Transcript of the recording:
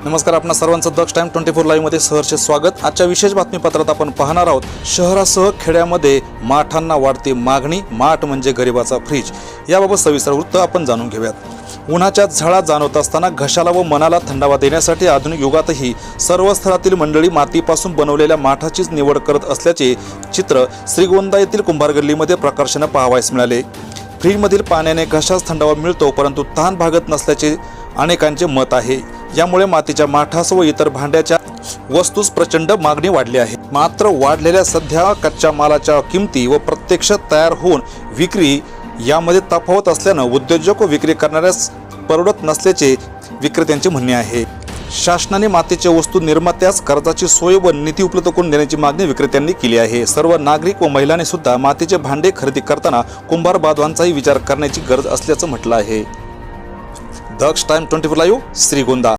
नमस्कार, आपणा सर्वांचं दक्ष टाइम 24 लाईव्ह मध्ये सहर्ष स्वागत। आजच्या विशेष बातमीपत्रात आपण पाहणार आहोत शहरासह खेड्यामध्ये माठांना वाढते मागणी, माठ म्हणजे गरिबाचा फ्रीज। याबाबत सविस्तर वृत्त आपण जाणून घेऊयात। उन्हाच्या झळा जाणवत असताना घशाला व मनाला थंडावा देण्यासाठी आधुनिक युगातही सर्व स्तरातील मंडळी मातीपासून बनवलेल्या माठाचीच निवड करत असल्याचे चित्र श्रीगोंदा येथील कुंभार गल्लीमध्ये प्रकर्षाने पाहावयास मिळाले। फ्रीजमधील पाण्याने घशास थंडावा मिळतो, परंतु तहान भागत नसल्याचे अनेकांचे मत आहे। यामुळे मातीच्या माठास व इतर भांड्याच्या वस्तूस प्रचंड मागणी वाढली आहे। मात्र वाढलेल्या सध्या कच्च्या मालाच्या किमती व प्रत्यक्ष तयार होऊन विक्री यामध्ये तफावत असल्याने उद्योजक व विक्री करणाऱ्यास परवडत नसल्याचे विक्रेत्यांचे म्हणणे आहे। शासनाने मातीच्या वस्तू निर्मात्यास कर्जाची सोय व निधी उपलब्ध करून देण्याची मागणी विक्रेत्यांनी केली आहे। सर्व नागरिक व महिलांनी सुद्धा मातीचे भांडे खरेदी करताना कुंभार बांधवांचाही विचार करण्याची गरज असल्याचं म्हटलं आहे। दक्ष टाइम 24 लाईव्ह, श्रीगोंदा।